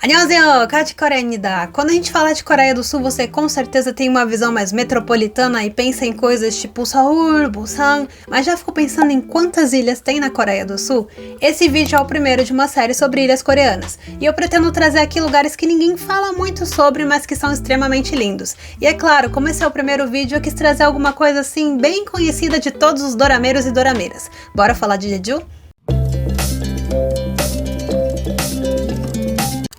안녕하세요, Kati Corea입니다. Quando a gente fala de Coreia do Sul, você com certeza tem uma visão mais metropolitana e pensa em coisas tipo Seul, Busan, mas já ficou pensando em quantas ilhas tem na Coreia do Sul? Esse vídeo é o primeiro de uma série sobre ilhas coreanas, e eu pretendo trazer aqui lugares que ninguém fala muito sobre, mas que são extremamente lindos. E é claro, como esse é o primeiro vídeo, eu quis trazer alguma coisa assim bem conhecida de todos os dorameiros e dorameiras. Bora falar de Jeju?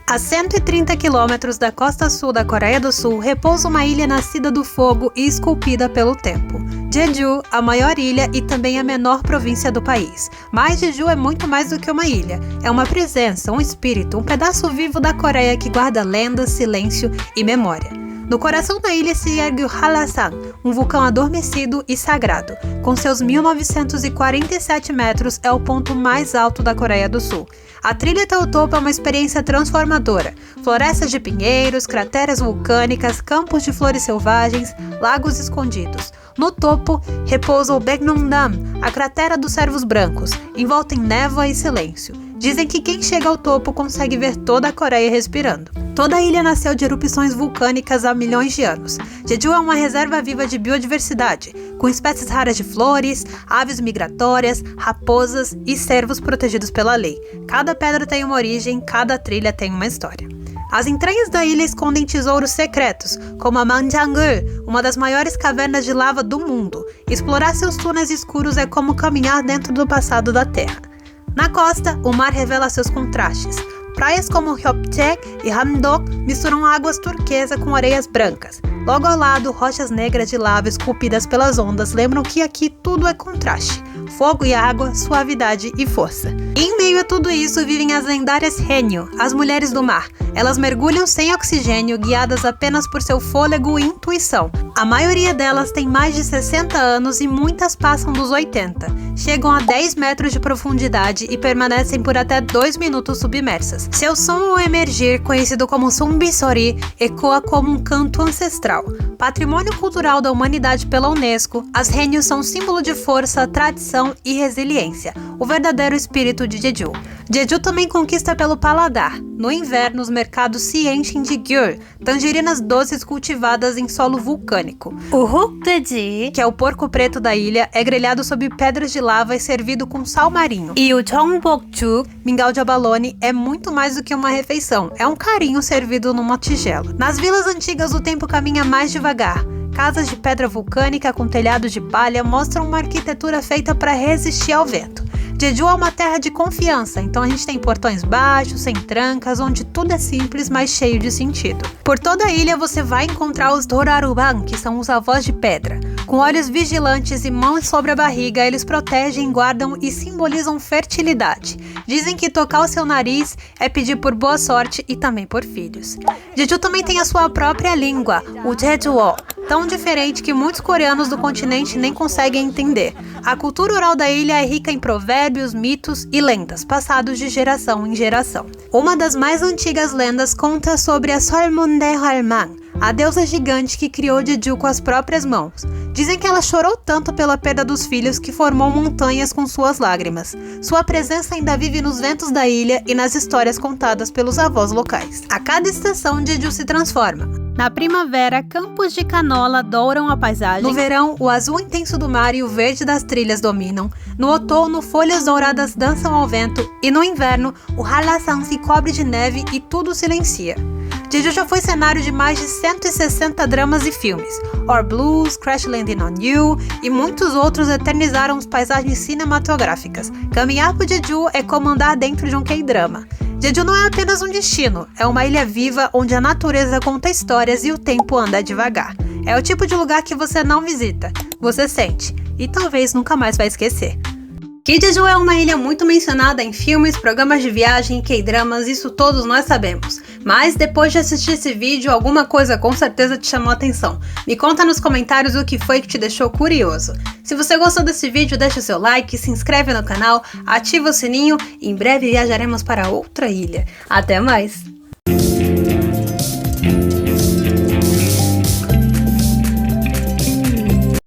A 130 quilômetros da costa sul da Coreia do Sul repousa uma ilha nascida do fogo e esculpida pelo tempo. Jeju, a maior ilha e também a menor província do país. Mas Jeju é muito mais do que uma ilha. É uma presença, um espírito, um pedaço vivo da Coreia que guarda lendas, silêncio e memória. No coração da ilha se ergue o Hallasan, um vulcão adormecido e sagrado. Com seus 1947 metros, é o ponto mais alto da Coreia do Sul. A trilha até o topo é uma experiência transformadora. Florestas de pinheiros, crateras vulcânicas, campos de flores selvagens, lagos escondidos. No topo, repousa o Baekneung-nam, a cratera dos Servos Brancos, envolta em névoa e silêncio. Dizem que quem chega ao topo consegue ver toda a Coreia respirando. Toda a ilha nasceu de erupções vulcânicas há milhões de anos. Jeju é uma reserva viva de biodiversidade, com espécies raras de flores, aves migratórias, raposas e cervos protegidos pela lei. Cada pedra tem uma origem, cada trilha tem uma história. As entranhas da ilha escondem tesouros secretos, como a Manjangul, uma das maiores cavernas de lava do mundo. Explorar seus túneis escuros é como caminhar dentro do passado da Terra. Na costa, o mar revela seus contrastes. Praias como Hyeopjae e Hamdok misturam águas turquesa com areias brancas. Logo ao lado, rochas negras de lava esculpidas pelas ondas lembram que aqui tudo é contraste. Fogo e água, suavidade e força. E em meio a tudo isso vivem as lendárias Haenyeo, as mulheres do mar. Elas mergulham sem oxigênio, guiadas apenas por seu fôlego e intuição. A maioria delas tem mais de 60 anos e muitas passam dos 80. Chegam a 10 metros de profundidade e permanecem por até 2 minutos submersas. Seu som ao emergir, conhecido como Sumbisori, ecoa como um canto ancestral. Patrimônio cultural da humanidade pela Unesco, as Haenyeo são símbolo de força, tradição e resiliência, o verdadeiro espírito de Jeju. Jeju também conquista pelo paladar. No inverno, os mercados se enchem de gyul, tangerinas doces cultivadas em solo vulcânico. O Hukdae, que é o porco preto da ilha, é grelhado sob pedras de lava e servido com sal marinho. E o Jeongbokju, mingau de abalone, é muito mais do que uma refeição, é um carinho servido numa tigela. Nas vilas antigas, o tempo caminha mais devagar. Casas de pedra vulcânica com telhados de palha mostram uma arquitetura feita para resistir ao vento. Jeju é uma terra de confiança, então a gente tem portões baixos, sem trancas, onde tudo é simples, mas cheio de sentido. Por toda a ilha você vai encontrar os Doraruban, que são os avós de pedra. Com olhos vigilantes e mãos sobre a barriga, eles protegem, guardam e simbolizam fertilidade. Dizem que tocar o seu nariz é pedir por boa sorte e também por filhos. Jeju também tem a sua própria língua, o Jejuo, tão diferente que muitos coreanos do continente nem conseguem entender. A cultura oral da ilha é rica em provérbios, mitos e lendas, passados de geração em geração. Uma das mais antigas lendas conta sobre a Solmunde Halman, a deusa gigante que criou Jeju com as próprias mãos. Dizem que ela chorou tanto pela perda dos filhos que formou montanhas com suas lágrimas. Sua presença ainda vive nos ventos da ilha e nas histórias contadas pelos avós locais. A cada estação, Jeju se transforma. Na primavera, campos de canola douram a paisagem. No verão, o azul intenso do mar e o verde das trilhas dominam. No outono, folhas douradas dançam ao vento. E no inverno, o Hallasan se cobre de neve e tudo silencia. Jeju já foi cenário de mais de 160 dramas e filmes. Or Blues, Crash Landing on You e muitos outros eternizaram as paisagens cinematográficas. Caminhar por Jeju é como andar dentro de um K-drama. Jeju não é apenas um destino, é uma ilha viva onde a natureza conta histórias e o tempo anda devagar. É o tipo de lugar que você não visita, você sente e talvez nunca mais vai esquecer. Que Jeju é uma ilha muito mencionada em filmes, programas de viagem, K-dramas, isso todos nós sabemos. Mas depois de assistir esse vídeo, alguma coisa com certeza te chamou a atenção. Me conta nos comentários o que foi que te deixou curioso. Se você gostou desse vídeo, deixa o seu like, se inscreve no canal, ativa o sininho e em breve viajaremos para outra ilha. Até mais!